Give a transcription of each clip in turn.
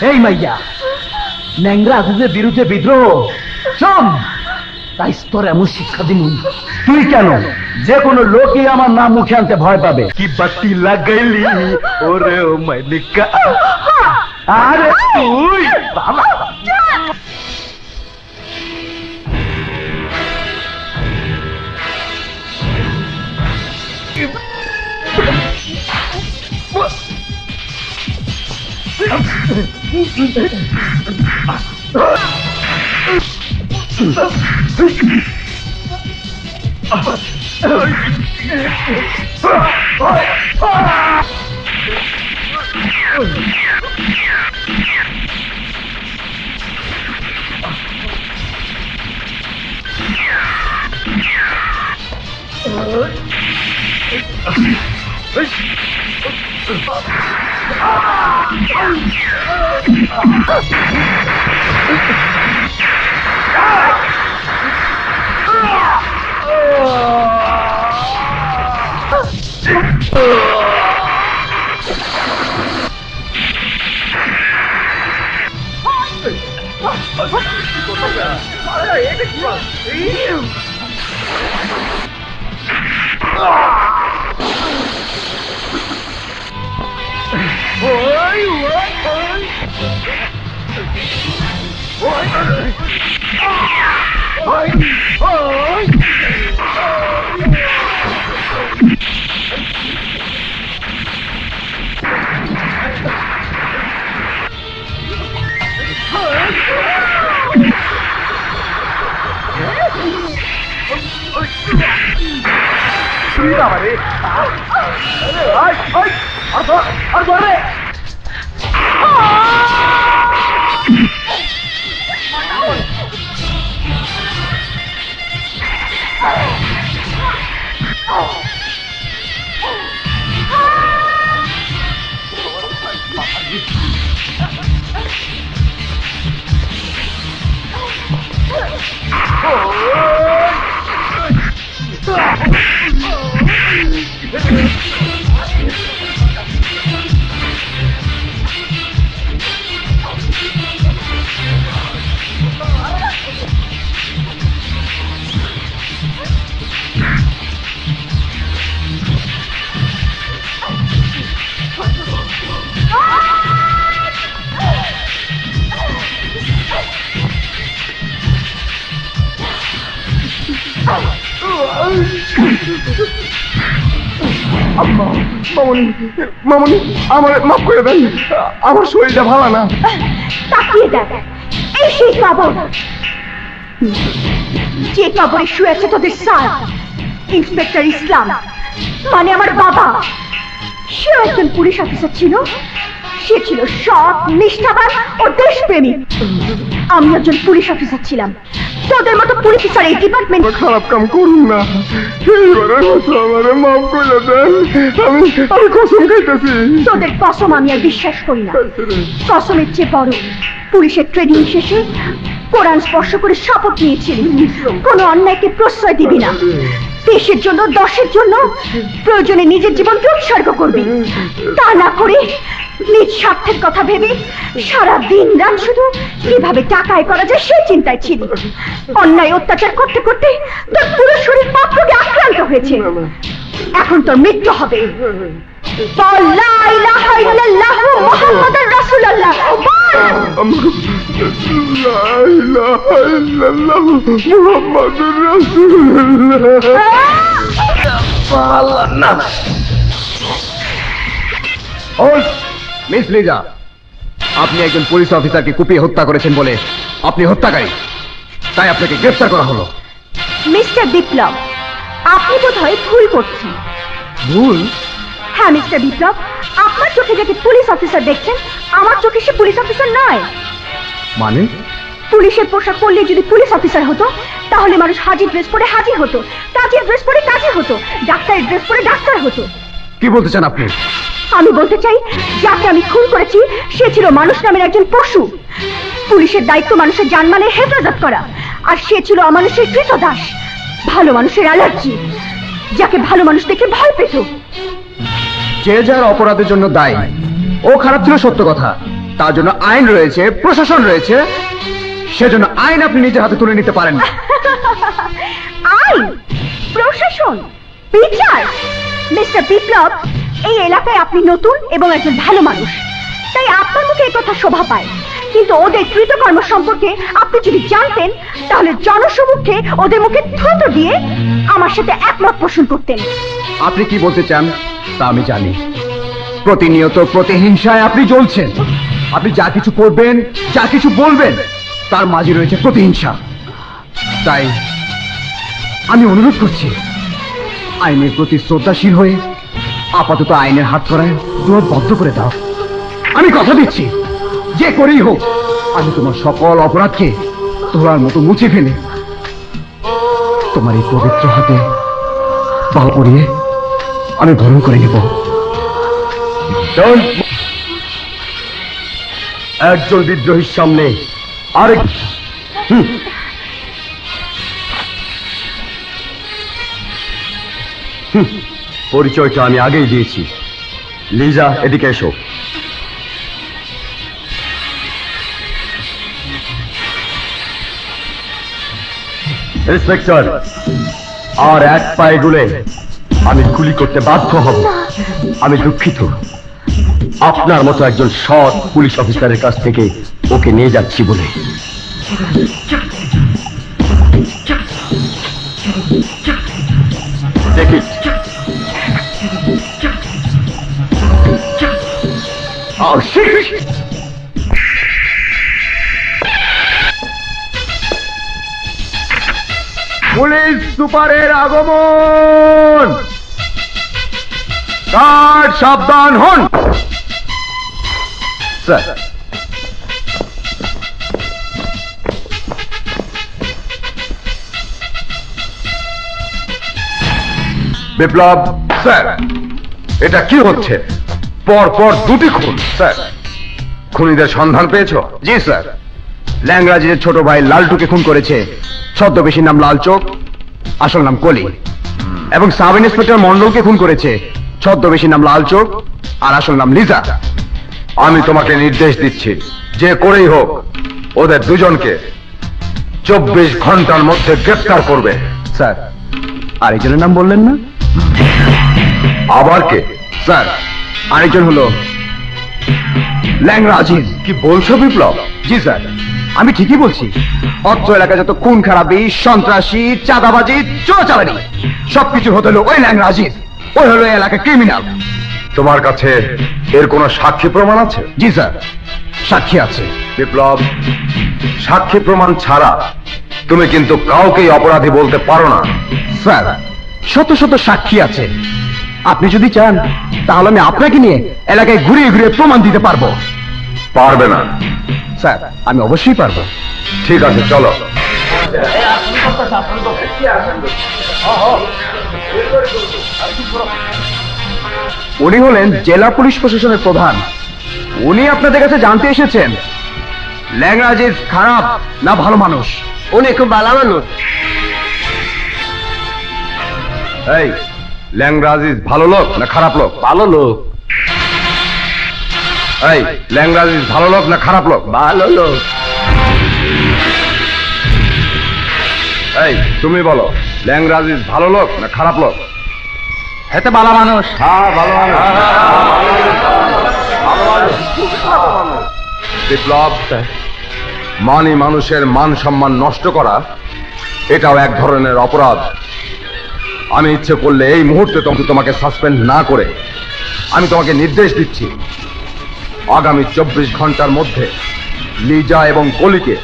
এই মাইয়া ন্যাংরা আজিজের বিরুদ্ধে বিদ্রোহ শোন, তাই তোর এমন শিক্ষা দিমু তুই কেন যে কোনো লোকই আমার নাম মুখে আনতে ভয় পাবে। কি বাতি লাগাইলি ওরে ও মাইলিকা, আরে তুই বাবা মামনি আমার মাফ করে দেন, আমার শরীরটা ভালো না। তাকিয়ে দেখ, এই সেই কবর, যে কবরে শুয়ে আছে তোদের স্যার ইন্সপেক্টর ইসলাম, মানে আমার বাবা। সে একজন পুলিশ অফিসার ছিল, সে ছিল সৎ, নিষ্ঠাবান ও দেশপ্রেমী। আমি একজন পুলিশ অফিসার ছিলাম, তোদের মতো পুলিশ অফিসার এই ডিপার্টমেন্ট। খারাপ কাম করুন না, এইবারের মতো আমারে মাফ করে দেন, আমি কসম খাইতেছি। তোদের কসম আমি আর বিশ্বাস করি না। কসমের চেয়ে বড়, পুলিশের ট্রেনিং শেষে কোরআন স্পর্শ করে শপথ নিয়েছিলি কোনো অন্যায়কে প্রশ্রয় দিবি না, দেশের জন্য, দশের জন্য, প্রয়োজনে নিজের জীবনকে উৎসর্গ করবি। তা না করে নিজ স্বার্থের কথা ভেবে সারা দিন রাত শুধু কিভাবে টাকা আয় করা যায় সেই চিন্তায় ছিল। অন্যায় অত্যাচার করতে করতে তোর পুরো শরীর পাপরোগে আক্রান্ত হয়েছে। এখন তোর মৃত্যু হবে। বল লা ইলাহা ইল্লাল্লাহু মুহাম্মাদুর রাসূলুল্লাহ। লা ইলাহা ইল্লাল্লাহু মুহাম্মাদুর রাসূলুল্লাহ। মিস লিজা, আপনি একজন পুলিশ অফিসারকে কুপিয়ে হত্যা করেছেন বলে আপনি হত্যাকারী, তাই আপনাকে গ্রেফতার করা হলো। মিস্টার বিপ্লব, আপনি বোধহয় ভুল করছেন। ভুল? হ্যাঁ মিস্টার বিপ্লব, আপনার চোখে যাকে পুলিশ অফিসার দেখছেন, আমার চোখে সে পুলিশ অফিসার নয়। মানে? পুলিশের পোশাক পরলে যদি পুলিশ অফিসার হতো, তাহলে মানুষ হাজির ড্রেস পরে হাজির হতো, কাজের ড্রেস পরে কাজী হতো, ডাক্তারের ড্রেস পরে ডাক্তার হতো। কি বলতে চান আপনি? আমি বলতে চাই, যাকে আমি খুন করেছি সে ছিল মানুষ নামের একজন পশু। পুলিশের দায়িত্ব মানুষের জানমালের হেফাজত করা, আর সে ছিল অমানুষের কৃতদাস, ভালো মানুষের অ্যালার্জি, যাকে ভালো মানুষ দেখে ভয় পেত। যে যার অপরাধের জন্য দায়ী, ও খারাপ ছিল সত্য কথা, তার জন্য আইন রয়েছে, প্রশাসন রয়েছে, সেজন্য আইন আপনি নিজের হাতে তুলে নিতে পারেন না। আইন, প্রশাসন, বিচার। মিস্টার বিপ্লব, এই এলাকায় আপনি নতুন এবং একজন ভালো মানুষ, তাই আপনার মুখে এই কথা শোভা পায়। কিন্তু ওদের কৃতকর্ম সম্পর্কে আপনি যদি জানতেন, তাহলে জনসমক্ষে ওদের মুখে থুতু দিয়ে আমার সাথে একমত পোষণ করতেন। আপনি কি বলতে চান তা আমি জানি। প্রতিনিয়ত প্রতিহিংসায় আপনি জ্বলছেন। আপনি যা কিছু করবেন, যা কিছু বলবেন, তার মাঝে রয়েছে প্রতিহিংসা। তাই আমি অনুরোধ করছি, আইনের প্রতি শ্রদ্ধাশীল হয়ে আপাতত আইনের হাত করায় দুয়ার বন্ধ করে দাও। আমি কথা দিচ্ছি, যে করেই হোক আমি তোমার সকল অপরাধকে তোলার মতো মুছে ফেলে তোমার এই পবিত্র হাতে পা পরিয়ে আমি বরণ করে নেব। একজন বিদ্রোহীর সামনে আরেক পরিচয়টা আমি আগেই দিয়েছি। লিজা, এদিকে এসো। ইন্সপেক্টর, আর এক পায়ে গুলে আমি গুলি করতে বাধ্য হব। আমি দুঃখিত, আপনার মতো একজন সৎ পুলিশ অফিসারের কাছ থেকে ওকে নিয়ে যাচ্ছি বলে। দেখি পুলিশ সুপারের আগমন। গার্ড সাবধান হন। স্যার, বিপ্লব স্যার, এটা কি হচ্ছে? পর পর দুটি খুন স্যার। খুনিদের সন্ধান পেয়েছো? জি স্যার, ল্যাংরাজের ছোট ভাই লালটুকে খুন করেছে। ছদ্মবেশীর নাম লালচোখ, আসল নাম কলি। এবং সাব ইন্সপেক্টর মন্ডলকে খুন করেছে। ছদ্মবেশীর নাম লালচোখ আর আসল নাম লিজা। আমি তোমাকে নির্দেশ দিচ্ছি, যে করেই হোক ওদের দুজনকে 24 ঘন্টার মধ্যে গ্রেফতার করবে। স্যার, আরেকজনের নাম বললেন না? আবার কে? স্যার, আরেকজন হলো ল্যাংরা আজিজ। কি বলছো বিপ্লব? জি স্যার, আমি ঠিকই বলছি। অত্র এলাকায় যত খুন খারাপি, সন্ত্রাসী, চাঁদাবাজি, চোরাচালানি সবকিছু হতে হলো ওই ল্যাংরা আজিজ। ওই হলো এই এলাকার ক্রিমিনাল। তোমার কাছে এর কোনো সাক্ষী প্রমাণ আছে? জি স্যার, সাক্ষী আছে। বিপ্লব, সাক্ষী প্রমাণ ছাড়া তুমি কিন্তু কাউকেই অপরাধী বলতে পারো না। স্যার, শত শত সাক্ষী আছে। আপনি যদি চান তাহলে আমি আপনাকে নিয়ে এলাকায় ঘুরিয়ে ঘুরিয়ে প্রমাণ দিতে পারবো। পারবে না? স্যার, আমি অবশ্যই পারবো। ঠিক আছে, চলো। উনি হলেন জেলা পুলিশ প্রশাসনের প্রধান। উনি আপনাদের কাছে জানতে এসেছেন ল্যাংরা আজিজ খারাপ না ভালো মানুষ। উনি খুব ভালো মানুষ। এই, ল্যাংরা আজিজ ভালো লোক না খারাপ লোক? ভালো লোক। এই, ল্যাংরা আজিজ ভালো লোক না খারাপ লোক? ভালো লোক। এই, তুমি বলো, ল্যাংরা আজিজ ভালো লোক না খারাপ লোক? হেতে ভালো মানুষ। হ্যাঁ, ভালো মানুষ। বিপ্লব, মানি মানুষের মান সম্মান নষ্ট করা এটাও এক ধরনের অপরাধ। আমি ইচ্ছে করলে এই মুহূর্তে তোমাকে সাসপেন্ড না করে আমি তোমাকে নির্দেশ দিচ্ছি, আগামী 24 ঘন্টার মধ্যে লিজা এবং কলিকে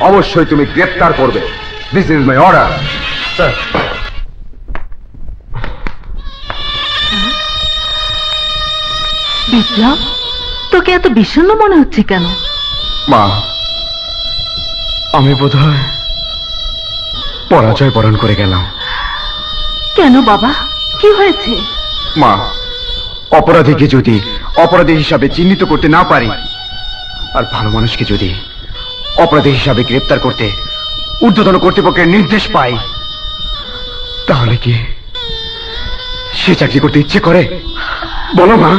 অবশ্যই তুমি গ্রেফতার করবে। This is my order. Sir, Biplab, তোকে এত বিষণ্ণ মনে হচ্ছে কেন? মা, আমি বোধহয় পরাজয় বরণ করে গেলাম। কেন বাবা, কি হয়েছে? মা, অপরাধীকে যদি অপরাধী হিসাবে চিহ্নিত করতে না পারি, আর ভালো মানুষকে যদি অপরাধী হিসাবে গ্রেফতার করতে ঊর্ধ্বতন কর্তৃপক্ষের নির্দেশ পাই, তাহলে কি সে চাকরি করতে ইচ্ছে করে? বলো মা।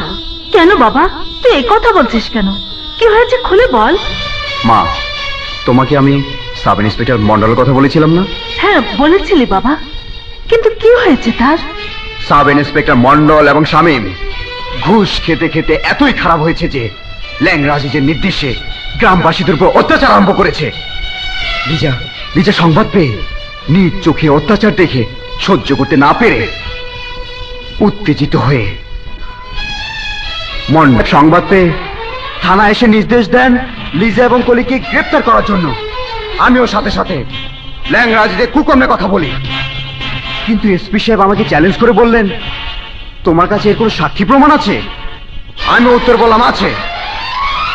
কেন বাবা, তুই তুই এই কথা বলছিস কেন? কি হয়েছে খুলে বল। মা, তোমাকে আমি সাব ইন্সপেক্টর মন্ডলের কথা বলেছিলাম না? হ্যাঁ বলেছিলি বাবা, কিন্তু কি হয়েছে তার? সাব ইন্সপেক্টর মন্ডল এবং শামীম ঘুষ খেতে খেতে এতই খারাপ হয়েছে যে ল্যাংড়া আজিজের নির্দেশে গ্রামবাসীদের উপর অত্যাচার আরম্ভ করেছে। লিজা সংবাদ পেয়ে নিজ চোখে অত্যাচার দেখে সহ্য করতে না পেরে উত্তেজিত হয়ে মন্ডল সংবাদ পেয়ে থানায় এসে নির্দেশ দেন লিজা এবং কলিকে গ্রেপ্তার করার জন্য। আমিও সাথে সাথে ল্যাংড়া আজিজের কুকর্মের কথা বলি, কিন্তু এসপি সাহেব আমাকে চ্যালেঞ্জ করে বললেন, তোমার কাছে এর কোনো সাক্ষী প্রমাণ আছে? আমি উত্তর বললাম আছে।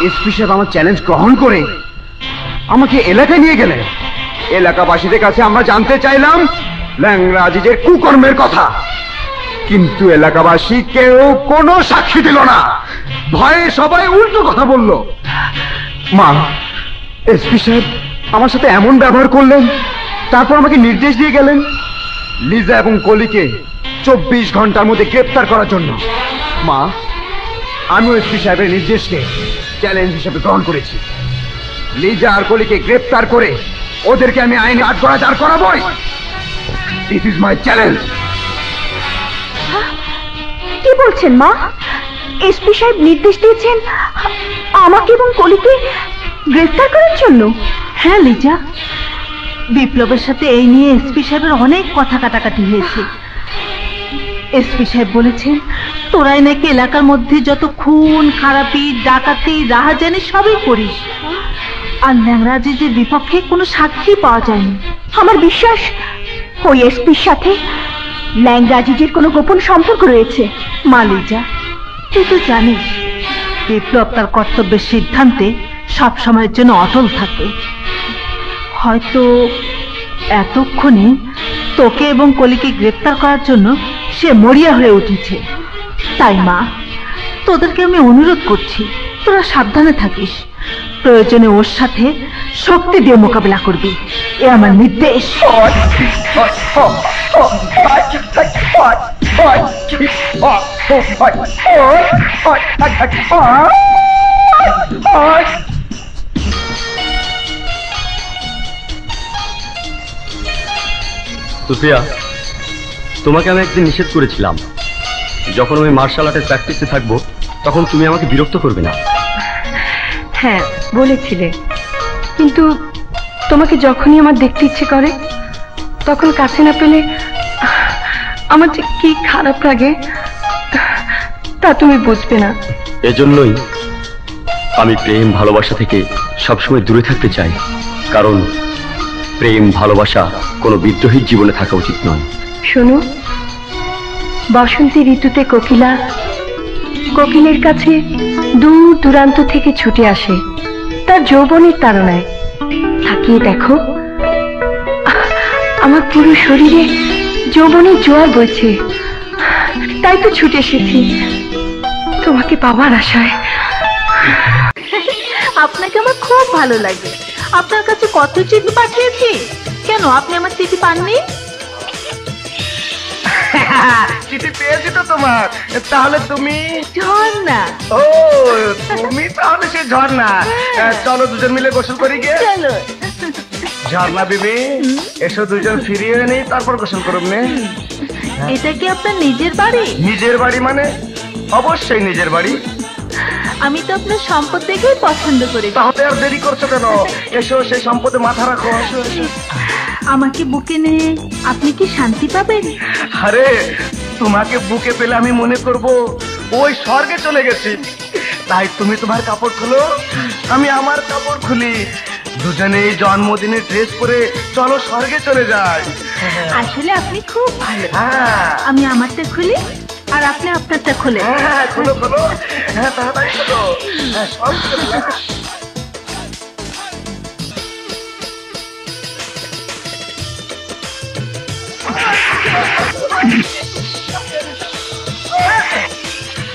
এসপি সাহেব আমার চ্যালেঞ্জ গ্রহণ করে আমাকে এলাকায় নিয়ে গেলেন। এলাকাবাসীদের কাছে আমরা জানতে চাইলাম ল্যাংড়া আজিজের কুকর্মের কথা, কিন্তু এলাকাবাসী কেউ কোনো সাক্ষী দিল না। ভয়ে সবাই উল্টো কথা বলল। মা, এসপি সাহেব আমার সাথে এমন ব্যবহার করলেন, তারপর আমাকে নির্দেশ দিয়ে গেলেন লিজা এবং কলিকে 24 ঘন্টার মধ্যে গ্রেপ্তার করার জন্য। মা, আমিও এসপি সাহেবের নির্দেশকে চ্যালেঞ্জ হিসেবে গ্রহণ করেছি। লিজা আর কলিকে গ্রেপ্তার করে ওদেরকে আমি আইনে আটকরা দাঁড় করাবই। This is my challenge. কি বলছেন মা? এসপি সাহেব নির্দেশ দিয়েছেন আমাকে এবং কলিকে গ্রেফতার করার জন্য? হ্যাঁ লিজা, বিপ্লবের সাথে এই নিয়ে এসপি সাহেবের অনেক কথা কাটাকাটি হয়েছে। এসপি সাহেব বলেছেন তোরাই নাকি এলাকার মধ্যে যত খুন খারাপি ডাকাতি রাহাজানি সবই করিস, আর ল্যাংড়া আজিজের বিপক্ষে কোনো সাক্ষী পাওয়া যায়নি। আমার বিশ্বাস ওই এসপির সাথে ল্যাংড়া আজিজের কোনো গোপন সম্পর্ক রয়েছে। মা লিজা, তুই তো জানিস বিপ্লব তার কর্তব্যের সিদ্ধান্তে সব সময়ের জন্য অটল থাকে। হয়তো এতক্ষণে তোকে এবং কলিকে গ্রেপ্তার করার জন্য সে মরিয়া হয়ে উঠেছে। তাই মা, তোদেরকে আমি অনুরোধ করছি তোরা সাবধানে থাকিস, প্রয়োজনে ওর সাথে শক্তি দিয়ে মোকাবিলা করবি, এ আমার নির্দেশ। সুফিয়া, তোমাকে আমি একদিন নিষেধ করেছিলাম, যখন আমি মার্শাল আর্টের প্র্যাকটিসে থাকবো তখন তুমি আমাকে বিরক্ত করবে না। হ্যাঁ বলেছিলে, কিন্তু তোমাকে যখনই আমার দেখতে ইচ্ছে করে তখন কাছে না পেলে আমার যে কি খারাপ লাগে তা তুমি বুঝবে না। এজন্যই আমি প্রেম ভালোবাসা থেকে সবসময় দূরে থাকতে চাই, কারণ প্রেম ভালোবাসা কোনো বিদ্রোহীর জীবনে থাকা উচিত নয়। শোনো, বসন্তী ঋতুতে কোকিলের কাছে দূর দূরান্ত থেকে ছুটে আসে তার যৌবনের তাড়নায়। তাকিয়ে দেখো, আমার পুরো শরীরে যৌবনের জোয়ার বইছে, তাই তো ছুটে এসেছি তোমাকে পাবার আশায়। আপনাকে আমার খুব ভালো লাগে। আপনার কাছে কত চিঠি পাঠিয়েছি, কেন আপনি আমার চিঠি পাননি? চিঠি পেয়েছি তো তোমার। তাহলে তুমি ঝর্ণা। ও, তুমি তাহলে সে ঝর্ণা। চলো দুজন মিলে গোসল করি গিয়ে। চলো। ঝর্ণা বিবি, এসো দুজন ফিরিয়ে নেই, তারপর গোসল করব নে। এটা কি আপনার নিজের বাড়ি? নিজের বাড়ি মানে? অবশ্যই নিজের বাড়ি। আমি তো আপনার সম্পদ দেখেই পছন্দ করি। তাহলে আর দেরি করছো কেন? এসো, সেই সম্পদে মাথা রাখো। এসো এসো। আমাকে বুকে নিয়ে আপনি কি শান্তি পাবেন? আরে, তোমাকে বুকে পেলে আমি মনে করব ওই স্বর্গে চলে গেছি। তাই তুমি তোমার কাপড় খুলো, আমি আমার কাপড় খুলি, দুজনে জন্মদিনের ড্রেস পরে চলো স্বর্গে চলে যাই। আসলে আপনি খুব ভালো। হ্যাঁ, আমি আমারটা খুলি আর আপনি আপনারটা খুলে। হ্যাঁ, খুলো খুলো। হ্যাঁ, তাড়াতাড়ি খুলো। হ্যাঁ, সব খুলে যাও।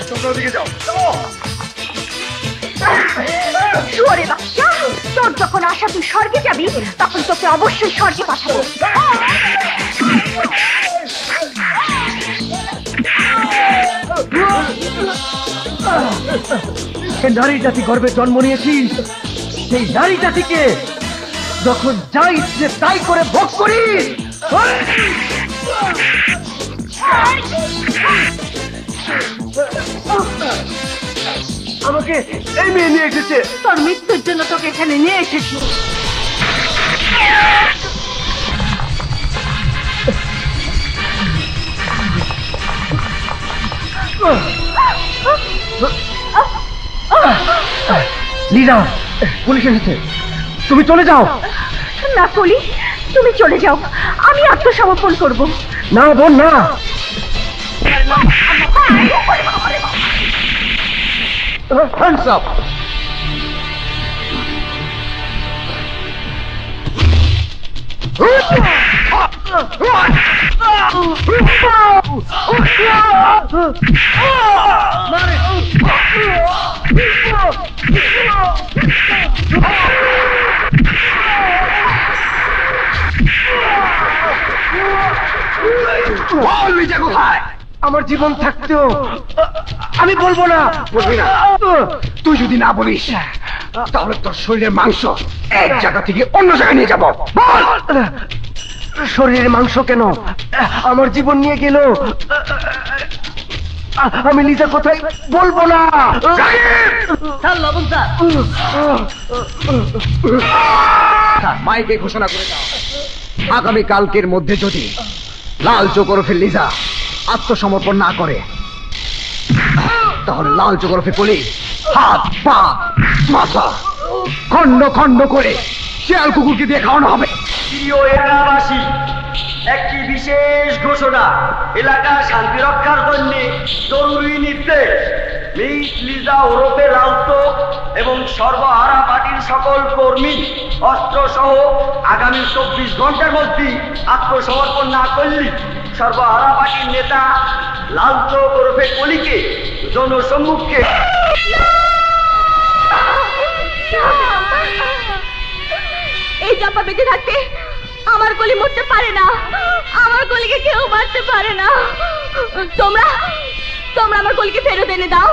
তোমরা ওদিকে যাও। শুয়োরের বাচ্চা, তোর যখন আশা তুই স্বর্গে যাবি, তখন তোকে অবশ্যই স্বর্গে পাঠাবো। যে নারী জাতি গর্বে জন্ম নিয়েছিস, সেই নারী জাতিকে যখন যা ইচ্ছে তাই করে ভোগ করিস। আমাকে এই মেয়ে নিয়ে এসেছে। তোর মৃত্যুর জন্য তোকে এখানে নিয়ে এসেছি। লিজা, পুলিশ এসেছে, তুমি চলে যাও। না কলি, তুমি চলে যাও, আমি আত্মসমর্পণ করব। না বোন, না। Hands up! আমার জীবন থাকতেও আমি বলবো না। বলবি না? তুই যদি না বলিস তাহলে তোর শরীরের মাংস এক জায়গা থেকে অন্য জায়গায় নিয়ে যাবো। বল। শরীরের মাংস কেন, আমার জীবন নিয়ে গেল। আমি লিজা কোথায় বলবো না। মাইকে ঘোষণা করে দাও, আগামী কালকের মধ্যে যদি লাল চোখ ওরফে লিজা আত্মসমর্পণ না করে তাহলে লাল চোখ ওরফে কলি হাত পা মাথা খন্ড খন্ড করে শিয়াল কুকুরকে দিয়ে খাওয়ানো হবে। প্রিয় এলাকাবাসী, একটি বিশেষ ঘোষণা। এলাকার শান্তি রক্ষার জন্য জরুরি নির্দেশ। মিস লিজা ওরফে লালতো এবং সর্বহারা পার্টির সকল কর্মী অস্ত্রসহ আগামী 24 ঘন্টার মধ্যে আত্মসমর্পণ না করলে সর্বহারা পার্টির নেতা লালতো ওরফে কলিকে জনসম্মুখে এই চাপা বেঁধে থাকতে আমার কলি মরতে পারে না, আমার কলিকে কেউ মারতে পারে না। তোমরা তোমরা আমার কলিকে ফেরত এনে দাও।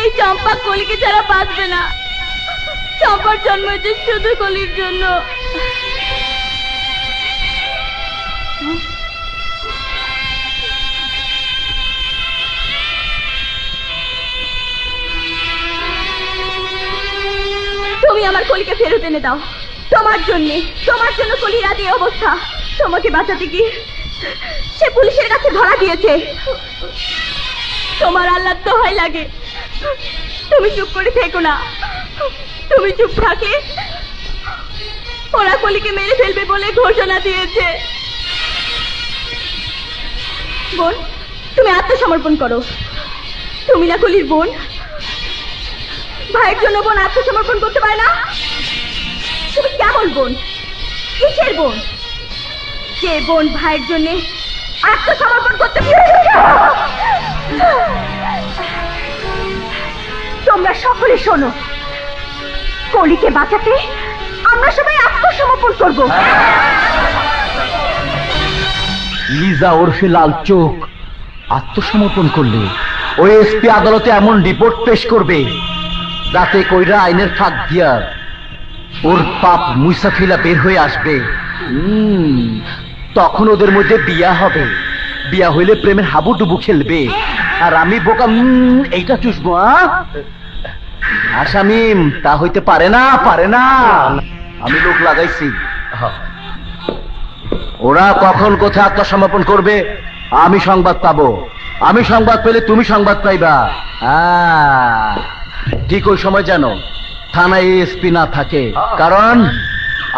এই চম্পা কলিকে ছাড়া বাঁচবে না। চম্পার জন্ম হয়েছে শুধু কলির জন্য। তুমি আমার কলিকে ফেরত এনে দাও। তোমার জন্য কলির আজ এই অবস্থা। তোমাকে বাঁচাতে গিয়ে সে পুলিশের কাছে ধরা দিয়েছে। তোমার আল্লাহর দোহাই লাগে, তুমি চুপ করে থেকো না। তুমি চুপ থাকলে ওরা কলিকে মেরে ফেলবে বলে ঘোষণা দিয়েছে। বোন, তুমি আত্মসমর্পণ করো। তুমি না কলির বোন, ভাইয়ের জন্য বোন আত্মসমর্পণ করতে পারে না? তুমি কেমন বোন, কিসের বোন? যে বোন ভাইয়ের জন্য আত্মসমর্পণ করতে তোমরা সকলে শোনো, কলিকে বাঁচাতে আমরা সবাই আত্মসমর্পণ করব। লিজা ওরফে লাল চোখ আত্মসমর্পণ করলে ওই এসপি আদালতে এমন রিপোর্ট পেশ করবে যাতে কইরা আইনের ফাঁক দিয়া ওর পাপ মুইসা ফেলা বের হয়ে আসবে। তখন ওদের মধ্যে বিয়া হবে। বিয়া হইলে প্রেমের হাবুডুবু খেলবে, আর আমি বোকা এইটা চুষবো। আসামি তা হইতে পারে না, পারে না। আমি লোক লাগাইছি, ওরা কখন কোথায় আত্মসমর্পণ করবে আমি সংবাদ পাবো। আমি সংবাদ পেলে তুমি সংবাদ পাইবা। ঠিক ওই সময় যেন থানায় এসপি না থাকে, কারণ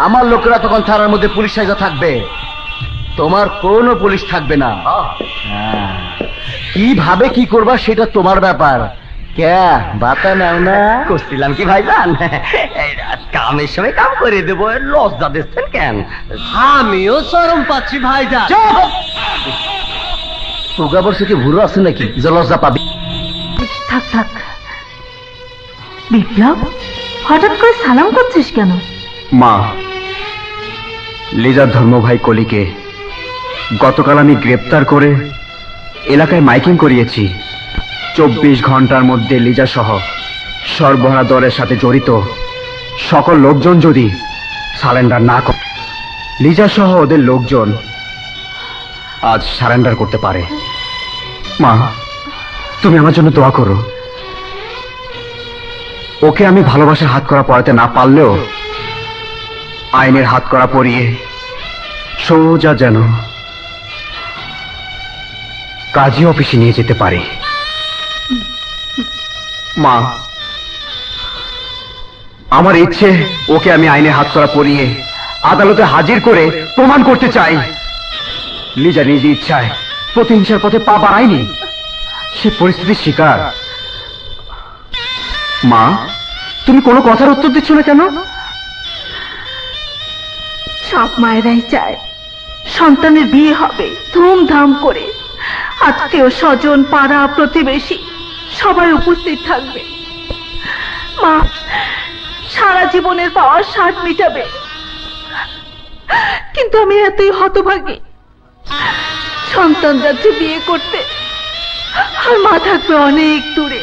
আমার লোকেরা তখন থানার মধ্যে পুলিশ সাইজা থাকবে, তোমার কোনো পুলিশ থাকবে না। কিভাবে কি করবা সেটা তোমার ব্যাপার। কে বাতা নাও না করছিলাম কি ভাইজান, কামের সময় কাম করে দেবো, লজ্জা দিচ্ছেন কেন? আমিও শরম পাচ্ছি ভাইজান। তোগা বর্ষে কি ভুরো আছে নাকি যে লজ্জা পাবি? থাক থাক। বিপ্লব, হঠাৎ করে সালাম করছিস কেন? মা, লিজার ধর্মভাই কলিকে গতকাল আমি গ্রেপ্তার করে এলাকায় মাইকিং করিয়েছি। 24 ঘন্টার মধ্যে লিজা সহ সরবরাহ দলের সাথে জড়িত সকল লোকজন যদি সারেন্ডার না করে, লিজা সহ ওদের লোকজন আজ সারেন্ডার করতে পারে। মা, তুমি আমার জন্য দোয়া করো। ওকে আমি ভালোবাসার হাত করা পরাতে না পারলেও আইনের হাত করা পরিয়ে সোজা যেন কাজী অফিসে নিয়ে যেতে পারি। মা, আমার ইচ্ছে ওকে আমি আইনের হাত করা পরিয়ে আদালতে হাজির করে প্রমাণ করতে চাই লিজা নিজ ইচ্ছায় প্রতিহিংসার পথে পা বাড়ায়নি, সে পরিস্থিতির শিকার। মা, তুমি কোনো কথার উত্তর দিচ্ছ না কেন? সব মায়েরাই চায় সন্তানের বিয়ে হবে ধুমধাম করে, আত্মীয় স্বজন পাড়া প্রতিবেশী সবাই উপস্থিত থাকবে, মা সারা জীবনের পাওয়া স্বাদ মিটাবে। কিন্তু আমি এতই হতভাগী, সন্তান যাচ্ছে বিয়ে করতে আর মা থাকবে অনেক দূরে।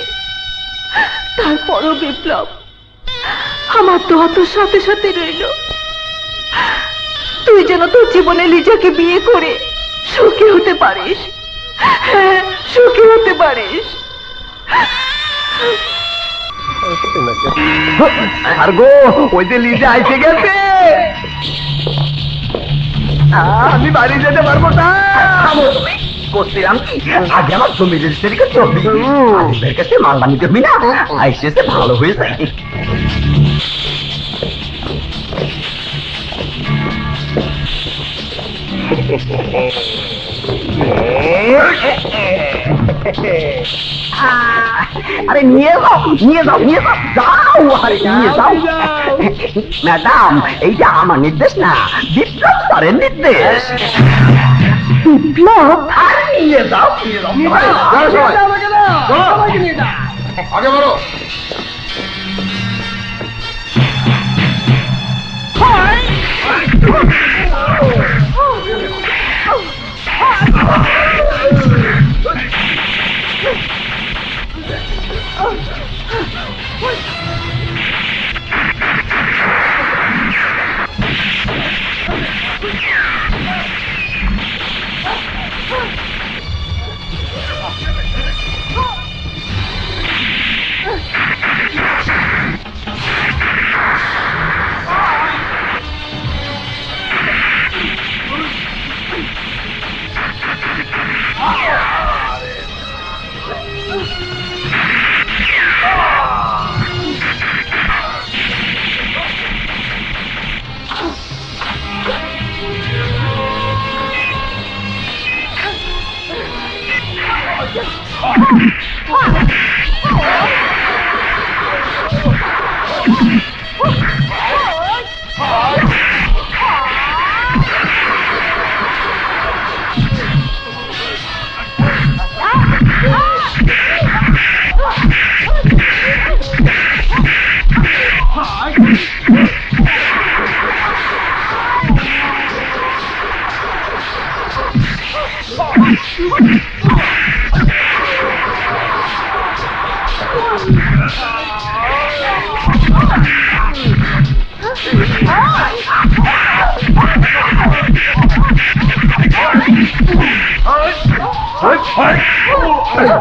তারপরও বিপ্লব, আমার তো হত সাথে সাথে রইল। তুই যেন তোর জীবনে লিজাকে বিয়ে করে সুখী হতে পারিস। হ্যাঁ, সুখী হতে পারিস। আর গো, ওই যে লিজা আইসে গেছে, আমি বাড়ি যেতে পারবো না। করছিলাম কি, আগে আমার জমি রেজিস্ট্রি করতে হবে, আদিবের কাছে মাল বানিয়ে দেবি না, আইসেছে ভালো হয়ে যায়। আরে নিয়ে যাও, নিয়ে যাও, নিয়ে যাও, যাও, আরে নিয়ে যাও। ম্যাডাম, এইটা আমার নির্দেশ না, বিপ্লব স্যারের নির্দেশ। বিপ্লব, আরে নিয়ে যাও, নিয়ে যাও, সবাইকে নিয়ে যাও। আগে বলো।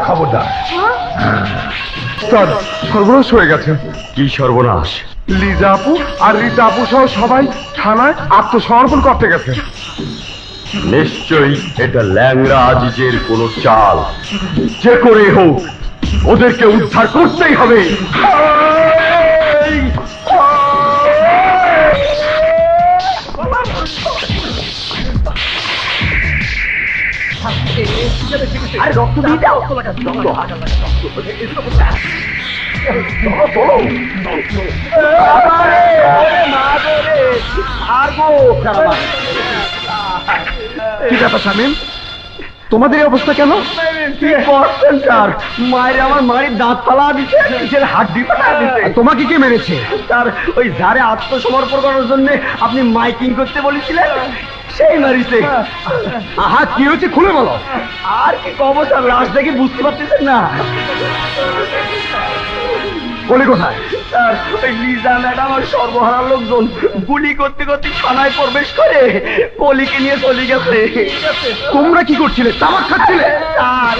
খবরদার, সর্বনাশ হয়ে গেছে। কি সর্বনাশ? লিজা আপু আর রীতা আপু সহ সবাই থানায় আত্মসমর্পণ করতে গেছে। নিশ্চয়ই এটা ল্যাংড়া আজিজের কোনো চাল। যে করে হোক ওদেরকে উদ্ধার করতেই হবে। আরে রক্ত দিয়ে দাও, কি ব্যাপার শামিম, তোমাদের এই অবস্থা কেন? স্যার, মায়ের আমার মায়ের দাঁত ফালা দিচ্ছে, নিজের হাত দিতে দিচ্ছে। তোমাকে কে মেরেছে? স্যার, ওই যারে আত্মসমর্পণ করার জন্য আপনি মাইকিং করতে বলেছিলেন সেই মারিছে। আহা, কি হয়েছে খুলে বলো। আর কি কব স্যার, লাশ দেখে বুঝতে পারতেছেন না? কলি কোথায়? স্যার, ওই লিজা ম্যাডাম আর সর্বহারা লোকজন গুলি করতে করতে থানায় প্রবেশ করে কলিকে নিয়ে চলে গেছে। তোমরা কি করছিলে? তামাক খাচ্ছিলে? স্যার,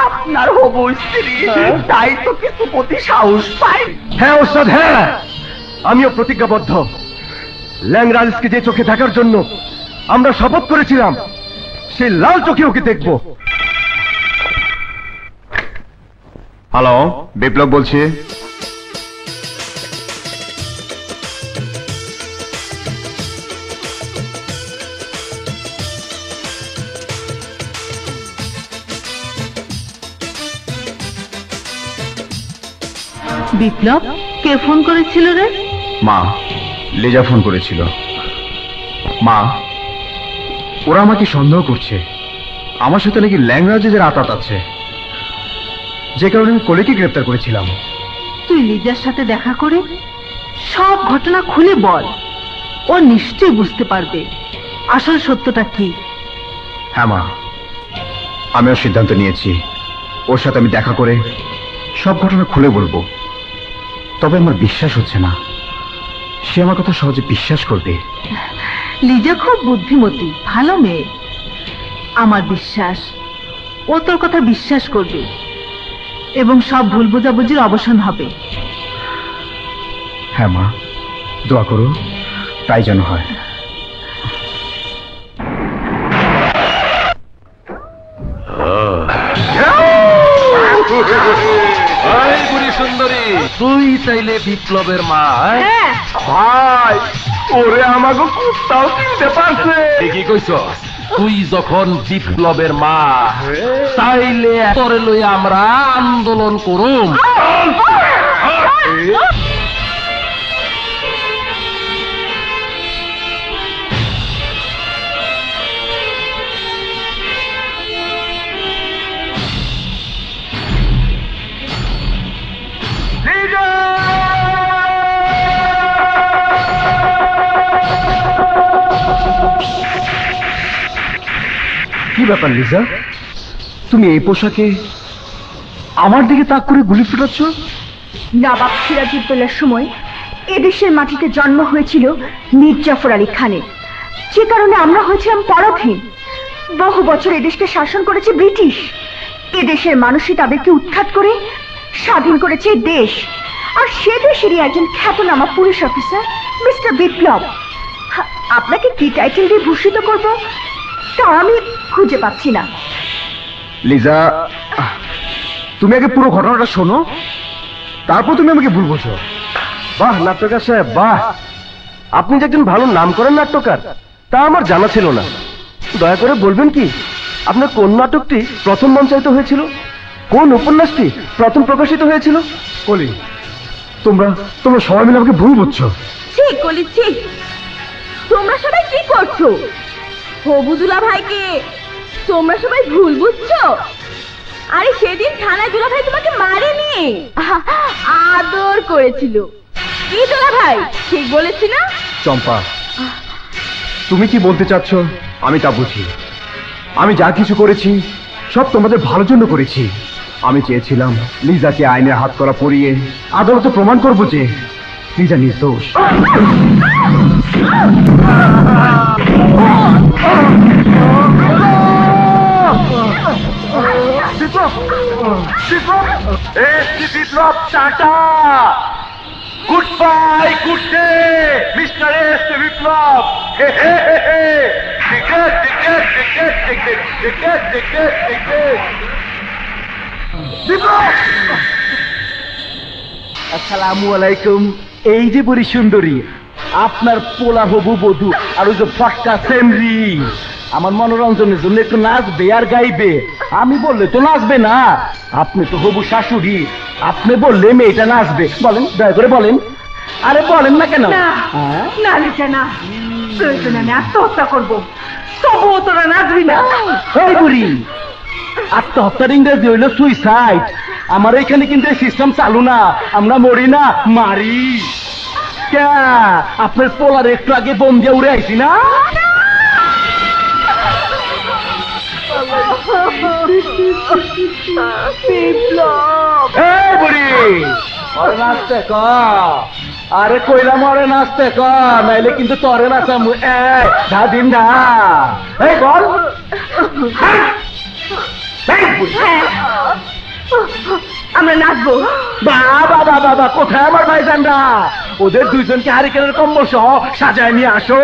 আপনার হবু স্ত্রী তাই তো কিছু প্রতি সাহস পাই। হ্যাঁ ওস্তাদ, হ্যাঁ, আমিও প্রতিজ্ঞাবদ্ধ। ল্যাংরাজকে যে চোখে দেখার জন্য আমরা শপথ করেছিলাম, সেই লাল চোখে ওকে দেখব। হ্যালো, বিপ্লব বলছি। বিপ্লব, কে ফোন করেছিল রে? মা, লেজা ফোন করেছিল। মা, ওরা আমাকে সন্দেহ করছে, আমার সাথে নাকি ল্যাংরাজের আতাত আছে, যে কারণে আমি কলিকে গ্রেপ্তার করেছিলাম। তুই লিজার সাথে দেখা করে সব ঘটনা খুলে বল, ও নিশ্চয়ই বুঝতে পারবে আসল সত্যটা কি। হ্যাঁ মা, আমিও সিদ্ধান্ত নিয়েছি, ওর সাথে আমি দেখা করে সব ঘটনা খুলে বলবো। তবে আমার বিশ্বাস হচ্ছে না সে আমার কথা সহজে বিশ্বাস করবে। লিজা খুব বুদ্ধিমতী, ভালো মেয়ে। আমার বিশ্বাস ও তোর কথা বিশ্বাস করবে এবং সব ভুল বোঝাবুঝির অবসান হবে। হ্যাঁ মা, দোয়া করো তাই যেন হয়। সুন্দরী, তুই চাইলে বিপ্লবের মা? ভাই, ওরে আমাকে কুত্তাও চিনতে পারছে। ঠিকই কইছ, তুই যখন বিপ্লবের মা তাইলে তোরে লই আমরা আন্দোলন করুম। কি ব্যাপার লিজা, তুমি এই পোশাকে আমার দিকে তাক করে গুলি ফুটাচ্ছ? নবাব সিরাজউদ্দৌলার সময় এদেশের মাটিতে জন্ম হয়েছিল মীর জাফর আলী খানের, যে কারণে আমরা হয়েছিলাম পরাধীন। বহু বছর এদেশকে শাসন করেছে ব্রিটিশ। এদেশের মানুষই তাদেরকে উৎখাত করে স্বাধীন করেছে দেশ। আর সে দেশেরই একজন খ্যাতনামা পুলিশ অফিসার মিস্টার বিপ্লব। আপনাকে কি টাইটেল দিয়ে ভূষিত করব তা আমি খুঁজে পাচ্ছি না। লিজা, তুমি আগে পুরো ঘটনাটা শোনো, তারপর তুমি আমাকে ভুল বোঝো। বাহ নাট্যকার সাহেব, বাহ! আপনি যে একজন ভালো নাম করেন নাট্যকার তা আমার জানা ছিল না। দয়া করে বলবেন কি আপনার কোন নাটকটি প্রথম মঞ্চায়িত হয়েছিল, কোন উপন্যাসটি প্রথম প্রকাশিত হয়েছিল? কলি, তোমরা সবাই মিলে আমাকে ভুল বুঝছো। ঠিক বলেছি। তোমরা সবাই কি করছো? হবুদুলা ভাইকে তোমরা সবাই ভুল বুঝছো? আরে সেদিন থানায় দুলা ভাই তোমাকে মারেনি, আদর করেছিল। কি দুলা ভাই, ঠিক বলেছি না? চম্পা, তুমি কি বলতে চাচ্ছ আমি তা বুঝি। আমি যা কিছু করেছি সব তোমাদের ভালোর জন্য করেছি। আমি চেয়েছিলাম লিজাকে আইনের হাত করা পরিয়ে আদালতে প্রমাণ করব যে লিজা নির্দোষ। Biplab, tata, good bye, good day, mister S Biplab. আসসালামু আলাইকুম। এই যে বুড়ি সুন্দরী, আপনার পোলা হবু বধূ আর ওই যে ফটকা সেমরি আমার মনোরঞ্জনের জন্য একটু নাচবে আর গাইবে। আমি বললে তো নাচবে না, আপনি তো হবু শাশুড়ি, আপনি বললে মেয়েটা নাচবে। বলেন, দয়া করে বলেন। আরে বলেন না কেন? না লিজা, না, প্রয়োজনে আমি আত্মহত্যা করবো, তবুও তোরা নাচবি না। এই বুড়ি, আত্মহত্যার ইংরেজি হইল সুইসাইড। আমার এখানে কিন্তু এই সিস্টেম চালু না, আমরা মরি না, মারি। কে আপনার পোলার একটু আগে বোম দিয়ে উড়ে আইছি না? এই বুড়ি, ওরে নাচতে ক, আরে কইলাম ওরে নাচতে ক, নাইলে কিন্তু তরে নাচামু। দিন না এই বল। আমরা নাচবো। বাবা বাবা বাবা, কোথায় আমার ভাইজানরা? ওদের দুইজনকে হারিকেনের কম্বল সহ সাজায় নিয়ে আসো।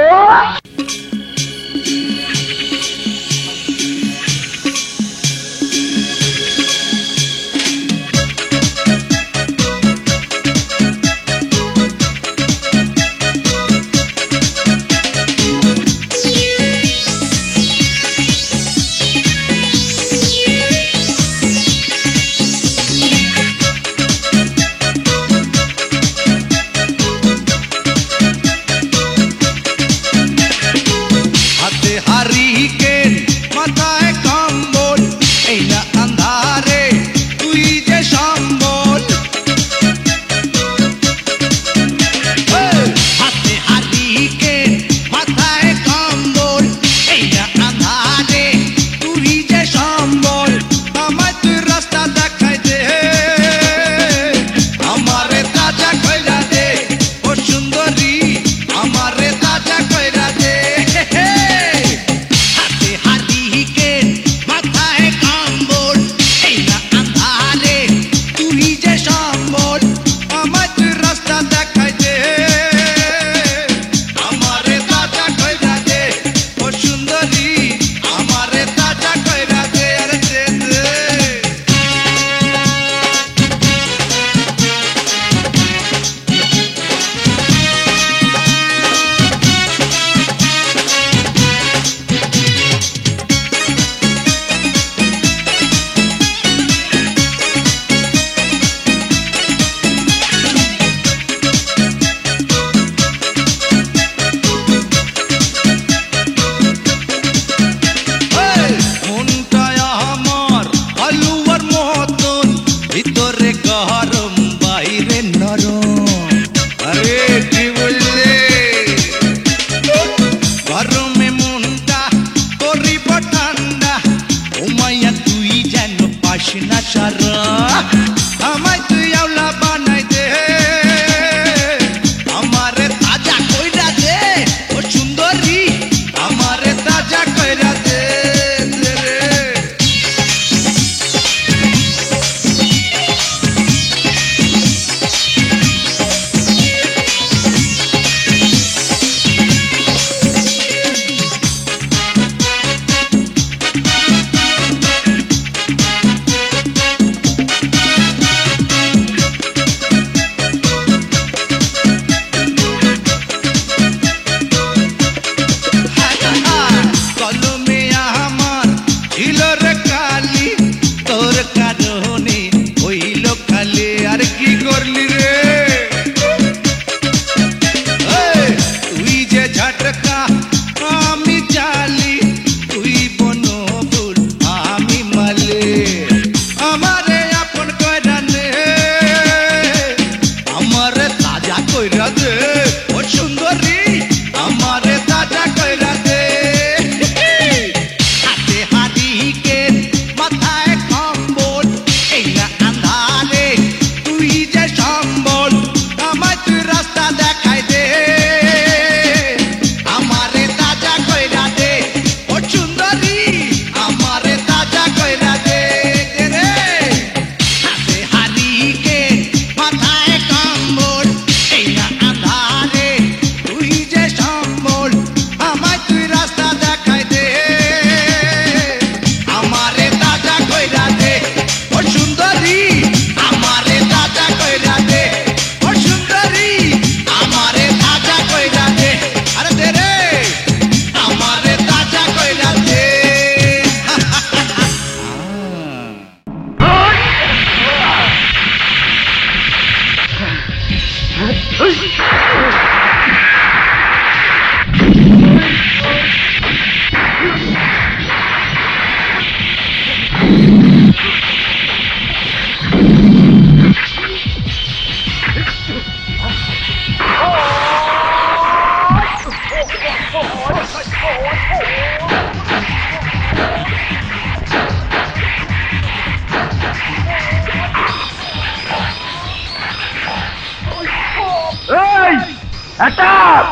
অ্যাটাক!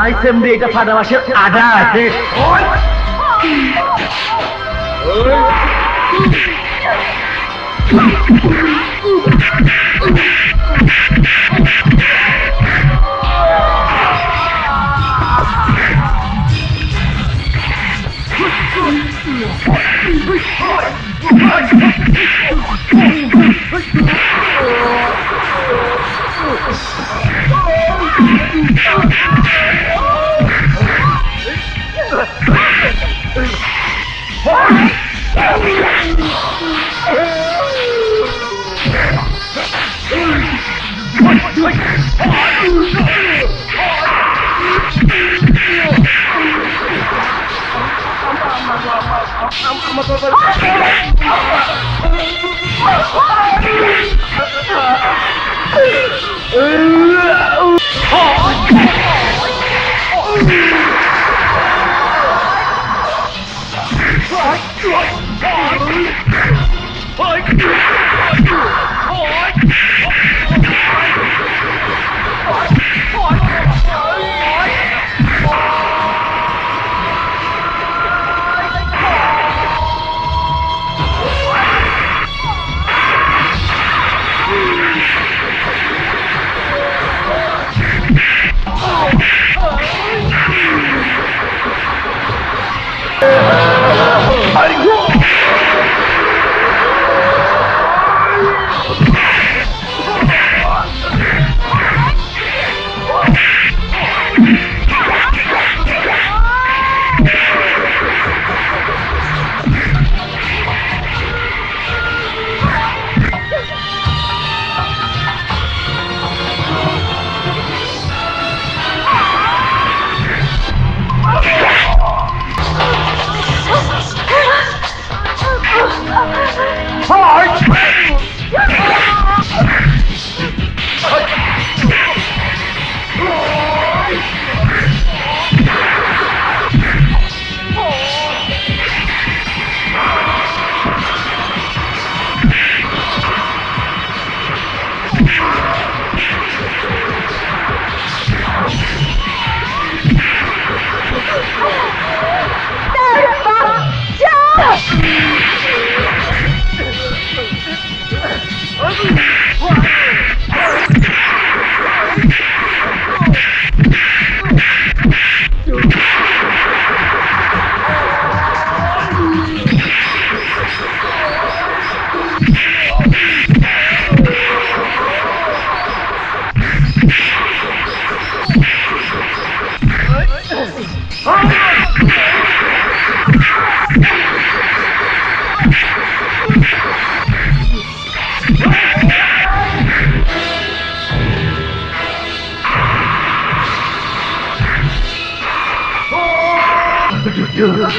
আইসেমডি এটা ফাটা মাসের আডা আছে।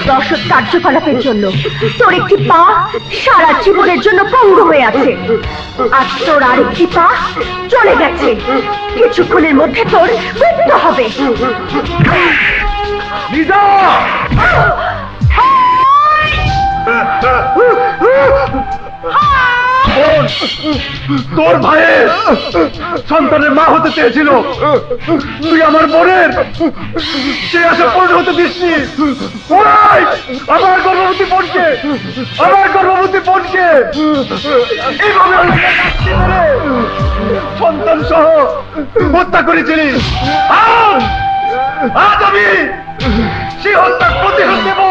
রসদ কার্যকলাপের জন্য তোর একটি পা সারা জীবনের জন্য পঙ্গু হয়ে আছে, আর তোর আরেকটি পা চলে গেছে। কিছুক্ষণের মধ্যে তোর মৃত্যু হবে। তোর ভাইয়ের সন্তানের মা হতে চেয়েছিল, তুই আমার বোনের সে আশা পূর্ণ হতে দিসনি। আমার গর্ভবতী বোনকে, আমার গর্ভবতী বোনকে এইভাবে সন্তান সহ হত্যা করেছিলি। আজ আমি সে হত্যার প্রতিশোধ দেব।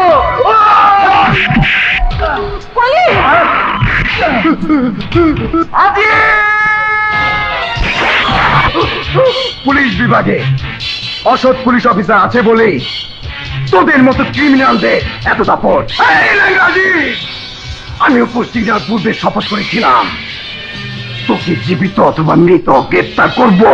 পুলিশ বিভাগে অসৎ পুলিশ অফিসার আছে বলেই তোদের মতো ক্রিমিনালদের এত দাপট। আমিও পোস্টিং যাওয়ার পূর্বে শপথ করেছিলাম তোকে জীবিত অথবা মৃত গ্রেপ্তার করবো।